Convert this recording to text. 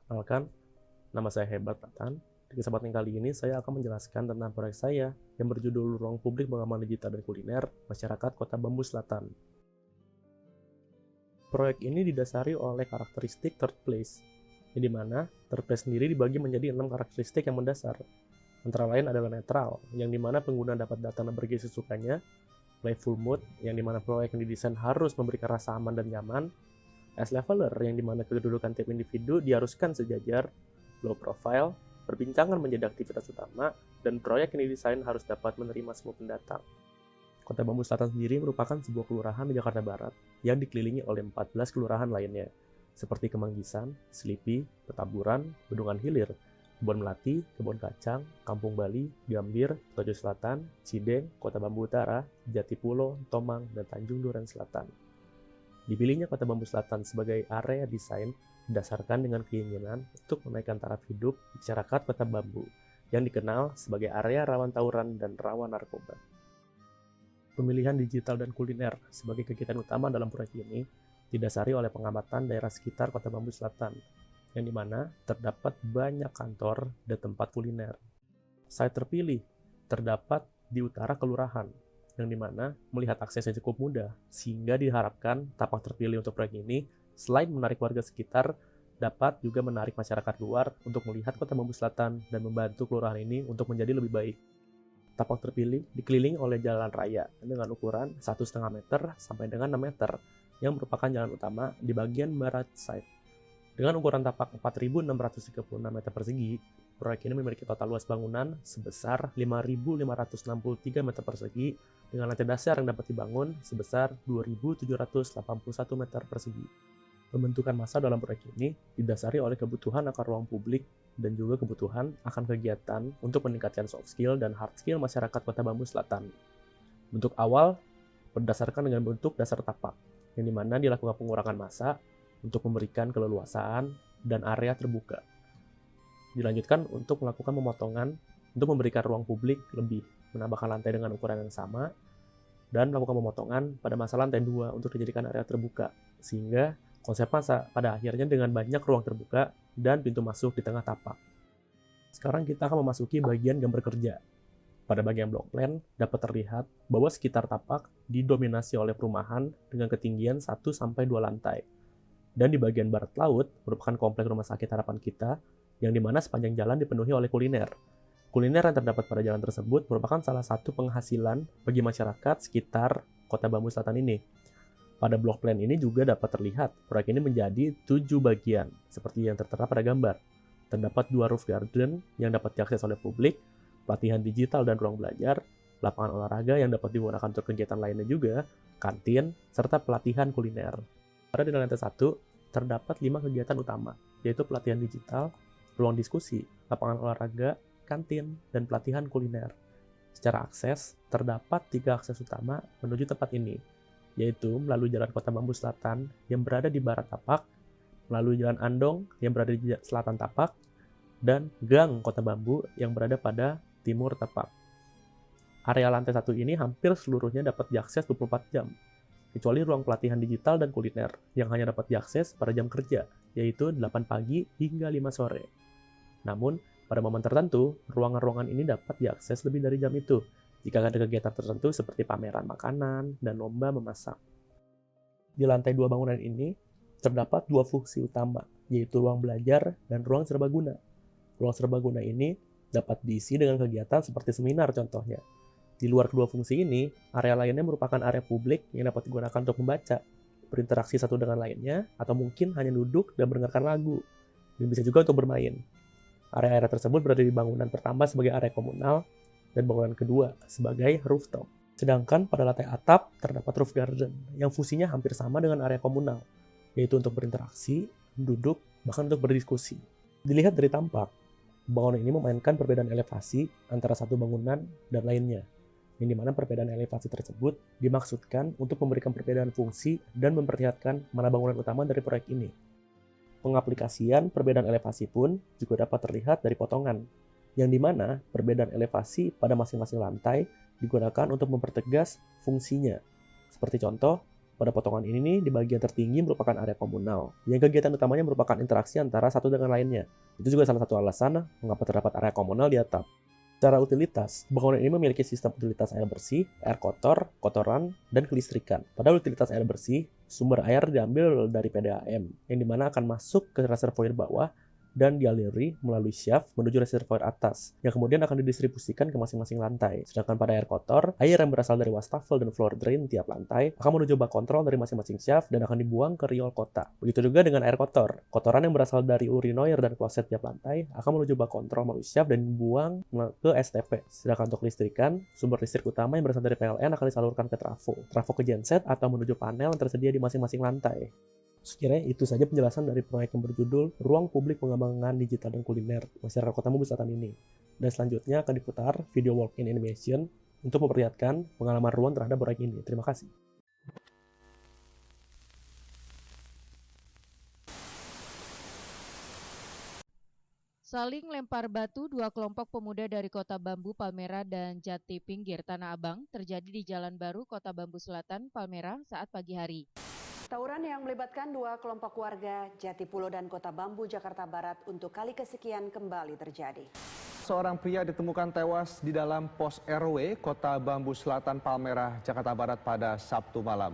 Perkenalkan, nama saya Hebat Nathan. Di kesempatan kali ini saya akan menjelaskan tentang proyek saya yang berjudul Ruang Publik Pengaman Digital dan Kuliner Masyarakat Kota Bambu Selatan. Proyek ini didasari oleh karakteristik third place, yang dimana third place sendiri dibagi menjadi 6 karakteristik yang mendasar. Antara lain adalah netral, yang dimana pengguna dapat datang dan pergi sesukanya, playful mood, yang dimana proyek yang didesain harus memberikan rasa aman dan nyaman, as leveler, yang dimana kedudukan tiap individu diharuskan sejajar, low profile, perbincangan menjadi aktivitas utama, dan proyek yang didesain harus dapat menerima semua pendatang. Kota Bambu Selatan sendiri merupakan sebuah kelurahan di Jakarta Barat yang dikelilingi oleh 14 kelurahan lainnya, seperti Kemanggisan, Selipi, Petamburan, Bendungan Hilir, Kebon Melati, Kebon Kacang, Kampung Bali, Gambir, Tojo Selatan, Cideng, Kota Bambu Utara, Jatipulo, Tomang, dan Tanjung Duren Selatan. Dipilihnya Kota Bambu Selatan sebagai area desain didasarkan dengan keinginan untuk menaikkan taraf hidup masyarakat Kota Bambu yang dikenal sebagai area rawan tawuran dan rawan narkoba. Pemilihan digital dan kuliner sebagai kegiatan utama dalam proyek ini didasari oleh pengamatan daerah sekitar Kota Bambu Selatan, yang dimana terdapat banyak kantor dan tempat kuliner. Site terpilih terdapat di utara kelurahan, yang dimana melihat aksesnya cukup mudah, sehingga diharapkan tapak terpilih untuk proyek ini selain menarik warga sekitar, dapat juga menarik masyarakat luar untuk melihat Kota Bambu Selatan dan membantu kelurahan ini untuk menjadi lebih baik. Tapak terpilih dikelilingi oleh jalan raya dengan ukuran 1,5 meter sampai dengan 6 meter yang merupakan jalan utama di bagian barat site. Dengan ukuran tapak 4.636 meter persegi, proyek ini memiliki total luas bangunan sebesar 5.563 meter persegi dengan lantai dasar yang dapat dibangun sebesar 2.781 meter persegi. Pembentukan massa dalam proyek ini didasari oleh kebutuhan akan ruang publik dan juga kebutuhan akan kegiatan untuk meningkatkan soft skill dan hard skill masyarakat Kota Bambu Selatan. Bentuk awal berdasarkan dengan bentuk dasar tapak, yang dimana dilakukan pengurangan massa untuk memberikan keleluasaan dan area terbuka. Dilanjutkan untuk melakukan pemotongan untuk memberikan ruang publik lebih, menambahkan lantai dengan ukuran yang sama, dan melakukan pemotongan pada massa lantai 2 untuk dijadikan area terbuka, sehingga konsep massa pada akhirnya dengan banyak ruang terbuka dan pintu masuk di tengah tapak. Sekarang kita akan memasuki bagian gambar kerja. Pada bagian block plan dapat terlihat bahwa sekitar tapak didominasi oleh perumahan dengan ketinggian 1-2 lantai. Dan di bagian barat laut merupakan komplek rumah sakit harapan kita yang dimana sepanjang jalan dipenuhi oleh kuliner. Kuliner yang terdapat pada jalan tersebut merupakan salah satu penghasilan bagi masyarakat sekitar Kota Bambu Selatan ini. Pada block plan ini juga dapat terlihat proyek ini menjadi 7 bagian, seperti yang tertera pada gambar. Terdapat 2 roof garden yang dapat diakses oleh publik, pelatihan digital dan ruang belajar, lapangan olahraga yang dapat digunakan untuk kegiatan lainnya juga, kantin, serta pelatihan kuliner. Pada di lantai 1, terdapat 5 kegiatan utama, yaitu pelatihan digital, ruang diskusi, lapangan olahraga, kantin, dan pelatihan kuliner. Secara akses, terdapat 3 akses utama menuju tempat ini, yaitu melalui Jalan Kota Bambu Selatan yang berada di barat tapak, melalui Jalan Andong yang berada di selatan tapak, dan Gang Kota Bambu yang berada pada timur tapak. Area lantai 1 ini hampir seluruhnya dapat diakses 24 jam, kecuali ruang pelatihan digital dan kuliner yang hanya dapat diakses pada jam kerja, yaitu 8 pagi hingga 5 sore. Namun, pada momen tertentu, ruangan-ruangan ini dapat diakses lebih dari jam itu, jika ada kegiatan tertentu seperti pameran makanan dan lomba memasak. Di lantai 2 bangunan ini, terdapat 2 fungsi utama, yaitu ruang belajar dan ruang serbaguna. Ruang serbaguna ini dapat diisi dengan kegiatan seperti seminar contohnya. Di luar kedua fungsi ini, area lainnya merupakan area publik yang dapat digunakan untuk membaca, berinteraksi satu dengan lainnya, atau mungkin hanya duduk dan mendengarkan lagu, dan bisa juga untuk bermain. Area-area tersebut berada di bangunan pertama sebagai area komunal, dan bangunan kedua sebagai rooftop. Sedangkan pada lantai atap terdapat roof garden yang fungsinya hampir sama dengan area komunal, yaitu untuk berinteraksi, duduk, bahkan untuk berdiskusi. Dilihat dari tampak, bangunan ini memainkan perbedaan elevasi antara satu bangunan dan lainnya, yang dimana perbedaan elevasi tersebut dimaksudkan untuk memberikan perbedaan fungsi dan memperlihatkan mana bangunan utama dari proyek ini. Pengaplikasian perbedaan elevasi pun juga dapat terlihat dari potongan, yang dimana perbedaan elevasi pada masing-masing lantai digunakan untuk mempertegas fungsinya. Seperti contoh, Pada potongan ini nih, di bagian tertinggi merupakan area komunal, yang kegiatan utamanya merupakan interaksi antara satu dengan lainnya. Itu juga salah satu alasan mengapa terdapat area komunal di atap. Secara utilitas, bangunan ini memiliki sistem utilitas air bersih, air kotor, kotoran, dan kelistrikan. Pada utilitas air bersih, sumber air diambil dari PDAM, yang dimana akan masuk ke reservoir bawah dan dialiri melalui shaft menuju reservoir atas, yang kemudian akan didistribusikan ke masing-masing lantai. Sedangkan pada air kotor, air yang berasal dari wastafel dan floor drain tiap lantai akan menuju bak kontrol dari masing-masing shaft dan akan dibuang ke riol kota. Begitu juga dengan air kotor. Kotoran yang berasal dari urinoir dan kloset tiap lantai akan menuju bak kontrol melalui shaft dan dibuang ke STP. Sedangkan untuk listrikan, sumber listrik utama yang berasal dari PLN akan disalurkan ke trafo ke genset atau menuju panel yang tersedia di masing-masing lantai. Sekiranya itu saja penjelasan dari proyek yang berjudul Ruang Publik Pengembangan Digital dan Kuliner Masyarakat Kota Bambu Selatan ini. Dan selanjutnya akan diputar video walk-in animation untuk memperlihatkan pengalaman Ruang terhadap proyek ini. Terima kasih. Saling lempar batu dua kelompok pemuda dari Kota Bambu, Palmerah, dan Jati Pinggir, Tanah Abang terjadi di Jalan Baru, Kota Bambu Selatan, Palmerah saat pagi hari. Tawuran yang melibatkan dua kelompok warga Jatipulo dan Kota Bambu, Jakarta Barat untuk kali kesekian kembali terjadi. Seorang pria ditemukan tewas di dalam pos RW Kota Bambu Selatan, Palmerah, Jakarta Barat pada Sabtu malam.